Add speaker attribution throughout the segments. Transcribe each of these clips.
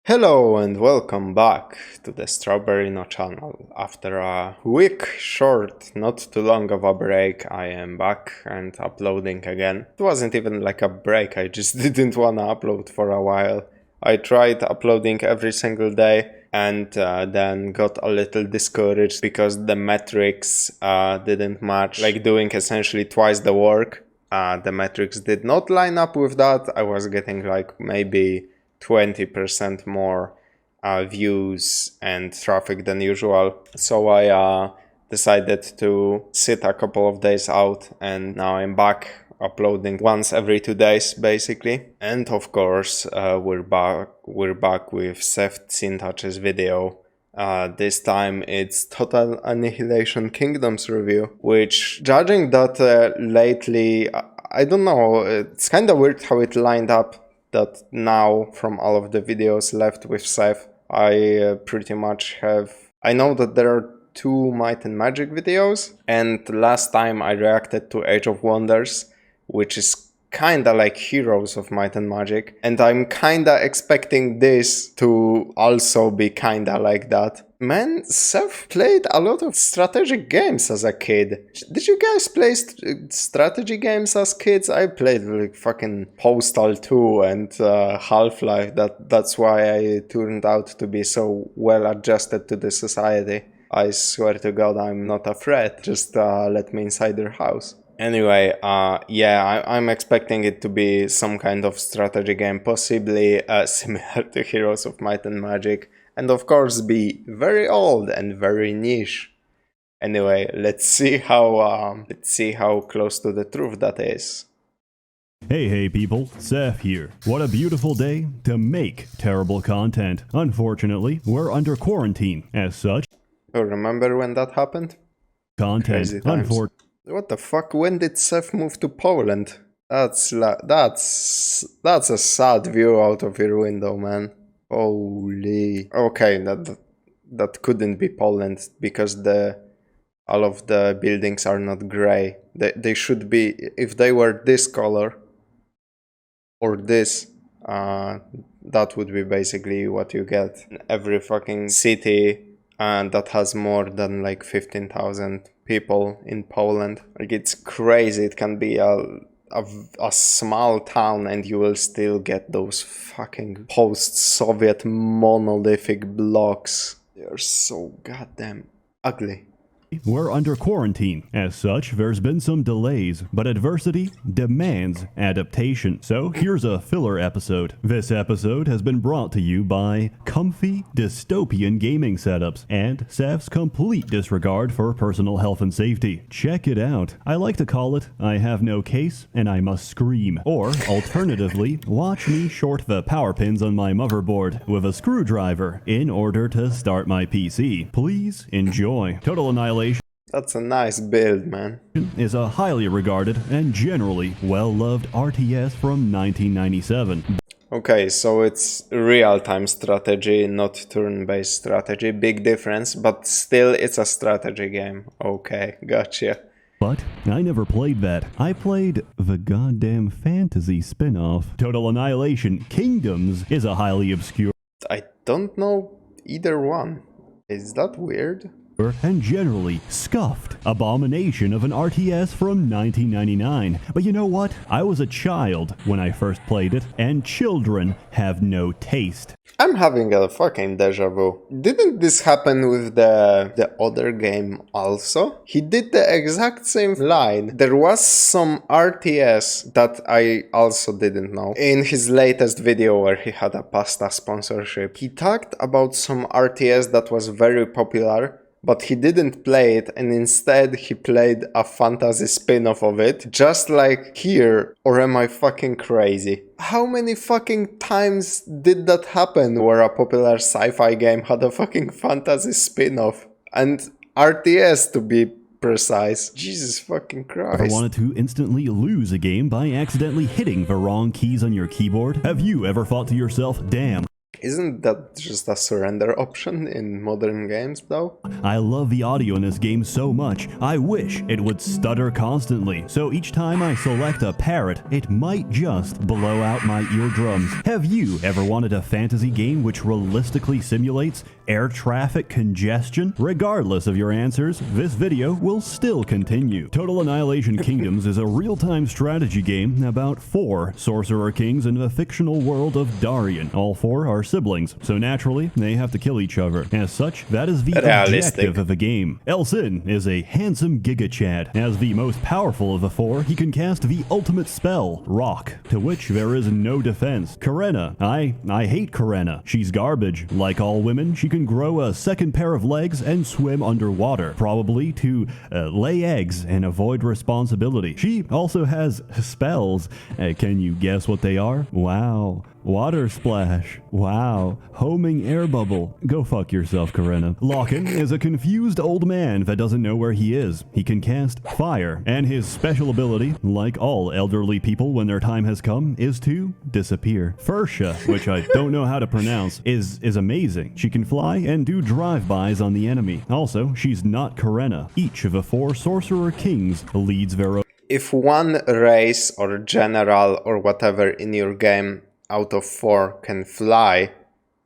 Speaker 1: Hello and welcome back to the Strawberin0 channel. After a week short, not too long of a break, I am back and uploading again. It wasn't even like a break, I just didn't wanna upload for a while. I tried uploading every single day and then got a little discouraged because the metrics didn't match, like doing essentially twice the work. The metrics did not line up with that. I was getting like maybe 20% more views and traffic than usual. So I decided to sit a couple of days out, and now I'm back uploading once every 2 days basically. And of course we're back with Ssethtzeentach's video. This time it's Total Annihilation Kingdoms review, which, judging that lately, I don't know, it's kind of weird how it lined up that now from all of the videos left with Seth, I pretty much have... I know that there are 2 Might and Magic videos, and last time I reacted to Age of Wonders, which is kinda like Heroes of Might and Magic, and I'm kinda expecting this to also be kinda like that. Man, Seth played a lot of strategic games as a kid. Did you guys play strategy games as kids? I played like fucking Postal 2 and Half-Life. That's why I turned out to be so well adjusted to the society. I swear to God, I'm not afraid. Just let me inside your house. Anyway, yeah, I'm expecting it to be some kind of strategy game, possibly similar to Heroes of Might and Magic, and of course be very old and very niche. Anyway, let's see how close to the truth that is.
Speaker 2: Hey people, Seth here. What a beautiful day to make terrible content. Unfortunately, we're under quarantine. As such,
Speaker 1: Oh, remember when that happened? Crazy
Speaker 2: content,
Speaker 1: times. What the fuck? When did Seth move to Poland? That's a sad view out of your window, man. Holy. Okay, that couldn't be Poland because all of the buildings are not gray. They should be, if they were this color or this, that would be basically what you get in every fucking city that has more than like 15,000 people in Poland. Like, it's crazy. It can be a small town and you will still get those fucking post-Soviet monolithic blocks. They're so goddamn ugly.
Speaker 2: we're under quarantine. As such, there's been some delays, but adversity demands adaptation. So here's a filler episode. This episode has been brought to you by comfy dystopian gaming setups and Seth's complete disregard for personal health and safety. Check it out. I like to call it I have no case and I must scream. Or alternatively, watch me short the power pins on my motherboard with a screwdriver in order to start my PC. Please enjoy. Total Annihilation
Speaker 1: That's a nice build, man.
Speaker 2: is a highly regarded and generally well-loved RTS from 1997.
Speaker 1: Okay, so it's real-time strategy, not turn-based strategy. Big difference, but still it's a strategy game. Okay, gotcha.
Speaker 2: But I never played that. I played the goddamn fantasy spin-off. Total Annihilation Kingdoms is a highly obscure
Speaker 1: I don't know either one. Is that weird?
Speaker 2: and generally scuffed abomination of an RTS from 1999. But you know what? I was a child when I first played it, and children have no taste.
Speaker 1: I'm having a fucking deja vu. Didn't this happen with the other game also? He did the exact same line. There was some RTS that I also didn't know. In his latest video where he had a pasta sponsorship, he talked about some RTS that was very popular, but he didn't play it, and instead he played a fantasy spin-off of it, just like here. Or am I fucking crazy? How many fucking times did that happen where a popular sci-fi game had a fucking fantasy spin-off? And RTS, to be precise. Jesus fucking Christ.
Speaker 2: Ever wanted to instantly lose a game by accidentally hitting the wrong keys on your keyboard? Have you ever thought to yourself, damn,
Speaker 1: Isn't that just a surrender option in modern games, though?
Speaker 2: I love the audio in this game so much, I wish it would stutter constantly, so each time I select a parrot, it might just blow out my eardrums. Have you ever wanted a fantasy game which realistically simulates air traffic congestion? Regardless of your answers, this video will still continue. Total Annihilation Kingdoms is a real-time strategy game about 4 sorcerer kings in the fictional world of Darien. All 4 are siblings, so naturally, they have to kill each other. As such, that is the objective of the game. Elsin is a handsome Giga Chad. As the most powerful of the 4, he can cast the ultimate spell, Rock, to which there is no defense. Karenna. I hate Karenna. She's garbage. Like all women, she can grow a second pair of legs and swim underwater, probably to lay eggs and avoid responsibility. She also has spells. Can you guess what they are? Wow. Water splash. Wow. Homing air bubble. Go fuck yourself, Karenna. Lockin is a confused old man that doesn't know where he is. He can cast fire, and his special ability, like all elderly people when their time has come, is to disappear. Fursha, which I don't know how to pronounce, is amazing. She can fly and do drive-bys on the enemy. Also, she's not Karenna. Each of the 4 sorcerer kings leads their own.
Speaker 1: If one race or general or whatever in your game out of 4 can fly,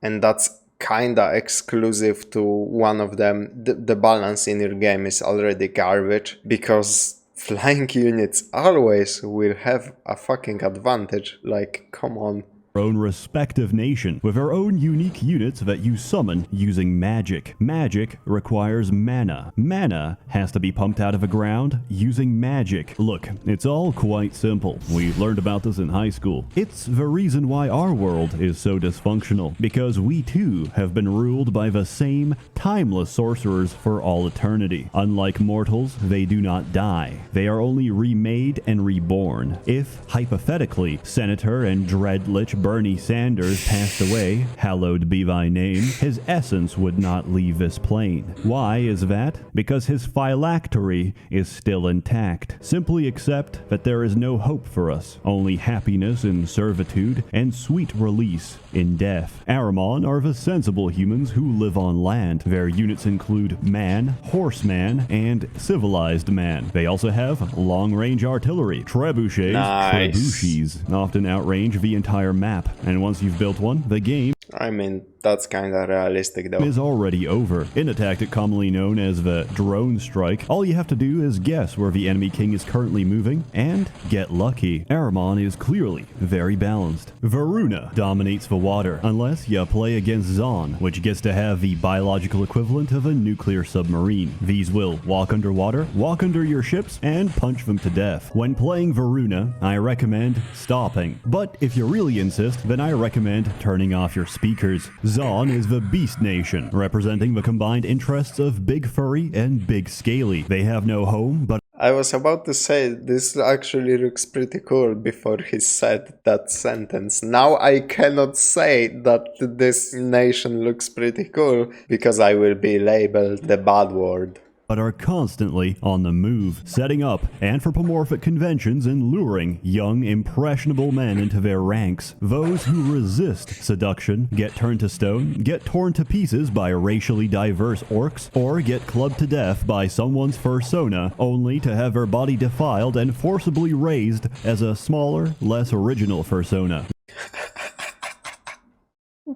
Speaker 1: and that's kinda exclusive to one of them, the balance in your game is already garbage, because flying units always will have a fucking advantage. Like, come on.
Speaker 2: Own respective nation with their own unique units that you summon using magic. Magic requires mana. Mana has to be pumped out of the ground using magic. Look, it's all quite simple. We learned about this in high school. It's the reason why our world is so dysfunctional, because we too have been ruled by the same timeless sorcerers for all eternity. Unlike mortals, they do not die. They are only remade and reborn. If, hypothetically, Senator and Dreadlich Bernie Sanders passed away, hallowed be thy name, his essence would not leave this plane. Why is that? Because his phylactery is still intact. Simply accept that there is no hope for us, only happiness in servitude and sweet release in death. Aramon are the sensible humans who live on land. Their units include man, horseman, and civilized man. They also have long-range artillery. Trebuchets, trebuchets, often outrange the entire map. And once you've built one, the game,
Speaker 1: I mean, that's kinda realistic though,
Speaker 2: is already over. In a tactic commonly known as the drone strike, all you have to do is guess where the enemy king is currently moving and get lucky. Aramon is clearly very balanced. Varuna dominates the water, unless you play against Zon, which gets to have the biological equivalent of a nuclear submarine. These will walk underwater, walk under your ships, and punch them to death. When playing Varuna, I recommend stopping. But if you really insist, then I recommend turning off your speakers. Zon is the Beast Nation, representing the combined interests of Big Furry and Big Scaly. They have no home, but
Speaker 1: I was about to say, this actually looks pretty cool before he said that sentence. Now I cannot say that this nation looks pretty cool, because I will be labeled the bad word.
Speaker 2: are constantly on the move, setting up anthropomorphic conventions and luring young, impressionable men into their ranks. Those who resist seduction get turned to stone, get torn to pieces by racially diverse orcs, or get clubbed to death by someone's fursona, only to have their body defiled and forcibly raised as a smaller, less original fursona.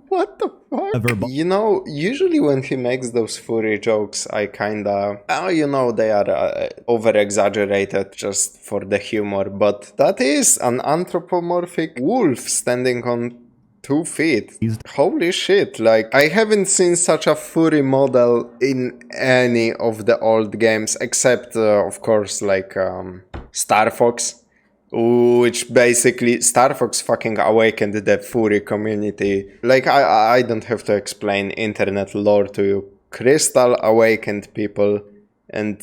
Speaker 1: What the fuck? You know, usually when he makes those furry jokes, I kinda... you know, they are over-exaggerated just for the humor, but that is an anthropomorphic wolf standing on 2 feet. Holy shit, like, I haven't seen such a furry model in any of the old games, except, of course, like, Star Fox. Which basically, Star Fox fucking awakened the furry community. Like, I don't have to explain internet lore to you. Crystal awakened people and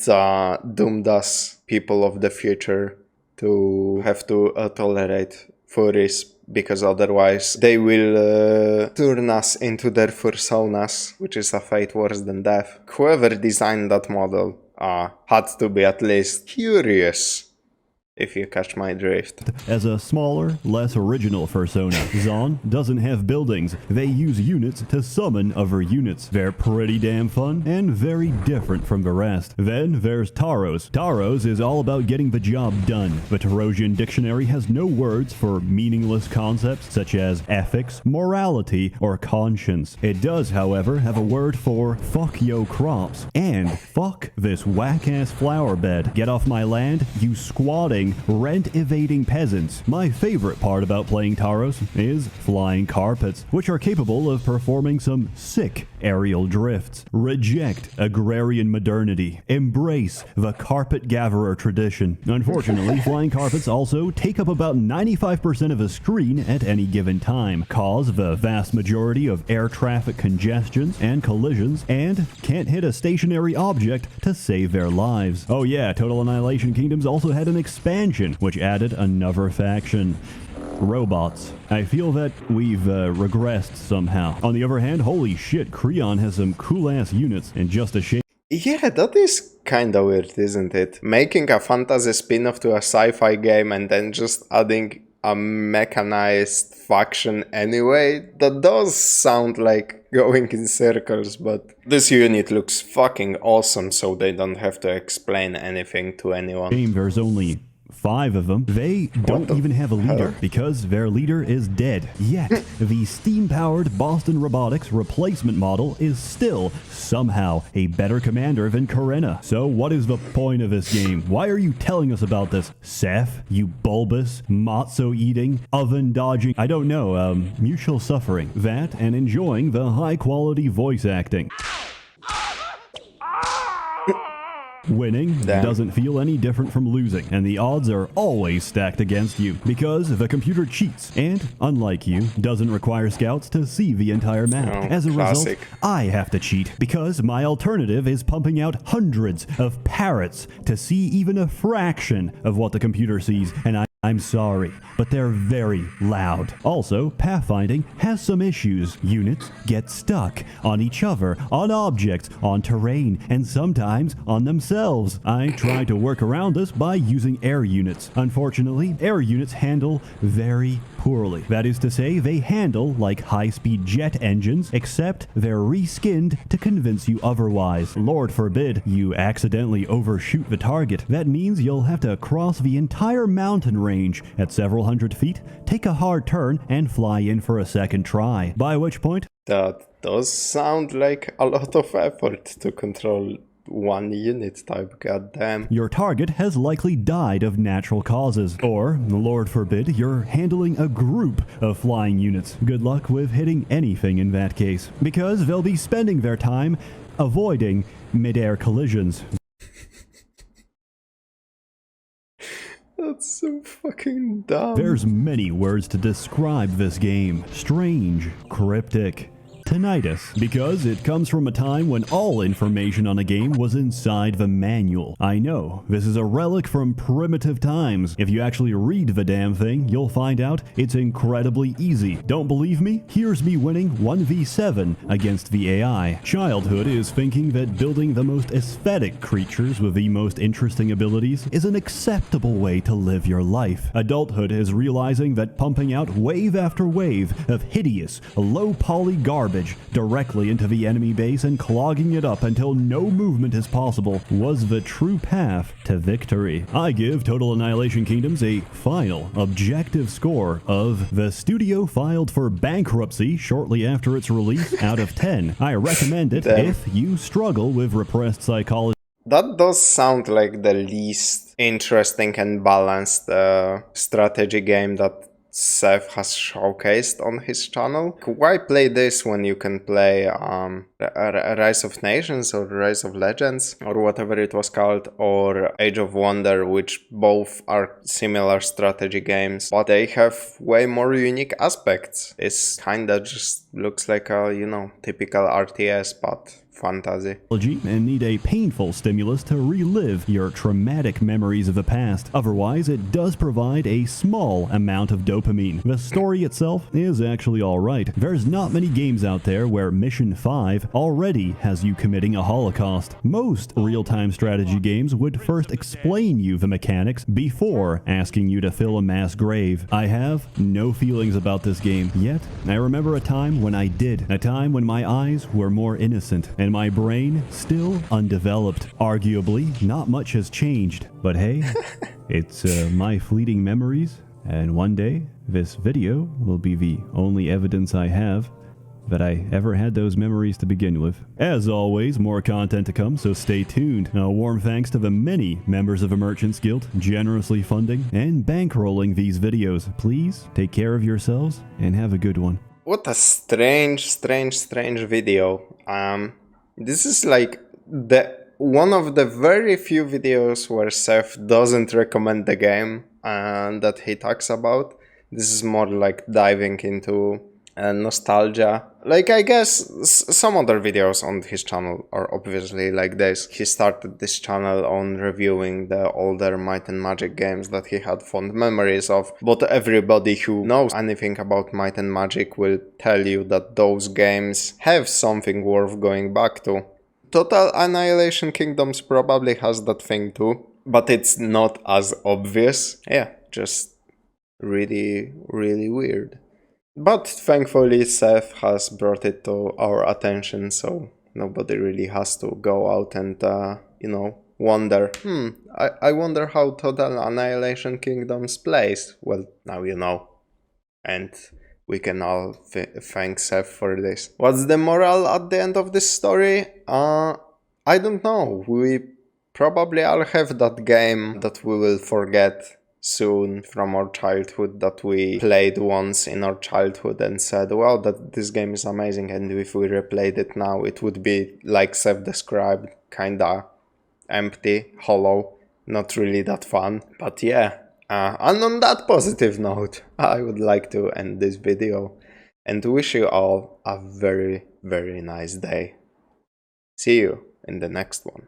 Speaker 1: doomed us, people of the future, to have to tolerate furries, because otherwise they will turn us into their fursonas, which is a fate worse than death. Whoever designed that model had to be at least curious if you catch my drift.
Speaker 2: As a smaller, less original persona, Zon doesn't have buildings. They use units to summon other units. They're pretty damn fun and very different from the rest. Then there's Taros. Taros is all about getting the job done. The Tarosian dictionary has no words for meaningless concepts such as ethics, morality, or conscience. It does, however, have a word for fuck yo crops and fuck this whack-ass flower bed. Get off my land, you squatting, rent-evading peasants. My favorite part about playing Taros is flying carpets, which are capable of performing some sick aerial drifts. Reject agrarian modernity. Embrace the carpet-gatherer tradition. Unfortunately, flying carpets also take up about 95% of the screen at any given time, cause the vast majority of air traffic congestions and collisions, and can't hit a stationary object to save their lives. Oh yeah, Total Annihilation Kingdoms also had an expansion, which added another faction. Robots. I feel that we've regressed somehow. On the other hand, holy shit, Creon has some cool-ass units, and just a shame.
Speaker 1: Yeah, that is kinda weird, isn't it? Making a fantasy spin-off to a sci-fi game and then just adding a mechanized faction anyway? That does sound like going in circles, but this unit looks fucking awesome, so they don't have to explain anything to anyone.
Speaker 2: There's only 5 of them. They don't even have a leader because their leader is dead. Yet, the steam-powered Boston Robotics replacement model is still somehow a better commander than Corinna. So what is the point of this game? Why are you telling us about this? Seth, you bulbous, matzo-eating, oven-dodging, I don't know, mutual suffering. That and enjoying the high-quality voice acting. Winning doesn't feel any different from losing, and the odds are always stacked against you, because the computer cheats, and, unlike you, doesn't require scouts to see the entire map. As a result, I have to cheat, because my alternative is pumping out hundreds of parrots to see even a fraction of what the computer sees, and I'm sorry, but they're very loud. Also, pathfinding has some issues. Units get stuck on each other, on objects, on terrain, and sometimes on themselves. I try to work around this by using air units. Unfortunately, air units handle very poorly. That is to say, they handle like high-speed jet engines, except they're reskinned to convince you otherwise. Lord forbid you accidentally overshoot the target. That means you'll have to cross the entire mountain range at several hundred feet, take a hard turn, and fly in for a second try. By which point...
Speaker 1: That does sound like a lot of effort to control one unit type, goddamn.
Speaker 2: Your target has likely died of natural causes. Or, Lord forbid, you're handling a group of flying units. Good luck with hitting anything in that case, because they'll be spending their time avoiding mid-air collisions.
Speaker 1: That's so fucking dumb.
Speaker 2: There's many words to describe this game. Strange, cryptic, tinnitus, because it comes from a time when all information on a game was inside the manual. I know, this is a relic from primitive times. If you actually read the damn thing, you'll find out it's incredibly easy. Don't believe me? Here's me winning 1v7 against the AI. Childhood is thinking that building the most aesthetic creatures with the most interesting abilities is an acceptable way to live your life. Adulthood is realizing that pumping out wave after wave of hideous, low-poly garbage directly into the enemy base and clogging it up until no movement is possible was the true path to victory. I give Total Annihilation Kingdoms a final, objective score of the studio filed for bankruptcy shortly after its release out of 10. I recommend it if you struggle with repressed psychology.
Speaker 1: That does sound like the least interesting and balanced strategy game that Seth has showcased on his channel. Why play this when you can play Rise of Nations or Rise of Legends or whatever it was called, or Age of Wonder, which both are similar strategy games, but they have way more unique aspects. This kinda just looks like a, you know, typical RTS, but fantasy.
Speaker 2: And need a painful stimulus to relive your traumatic memories of the past. Otherwise, it does provide a small amount of dopamine. The story itself is actually alright. There's not many games out there where Mission 5 already has you committing a holocaust. Most real-time strategy games would first explain you the mechanics before asking you to fill a mass grave. I have no feelings about this game, yet I remember a time when I did. A time when my eyes were more innocent and my brain still undeveloped. Arguably, not much has changed, but hey, it's my fleeting memories, and one day this video will be the only evidence I have that I ever had those memories to begin with. As always, more content to come, so stay tuned. A warm thanks to the many members of the Merchants Guild generously funding and bankrolling these videos. Please take care of yourselves and have a good one.
Speaker 1: What a strange video. This is like one of the very few videos where Seth doesn't recommend the game that he talks about. This is more like diving into nostalgia. Like, I guess some other videos on his channel are obviously like this. He started this channel on reviewing the older Might and Magic games that he had fond memories of, but everybody who knows anything about Might and Magic will tell you that those games have something worth going back to. Total Annihilation Kingdoms probably has that thing too, but it's not as obvious. Yeah, just really weird. But thankfully Seth has brought it to our attention, so nobody really has to go out and, wonder, I wonder how Total Annihilation Kingdoms plays. Well, now you know. And we can all thank Seth for this. What's the moral at the end of this story? I don't know. We probably all have that game that we will forget soon from our childhood, that we played once in our childhood and said, well, that this game is amazing, and if we replayed it now, it would be like Seth described, kinda empty, hollow, not really that fun. But yeah, and on that positive note, I would like to end this video and wish you all a very nice day. See you in the next one.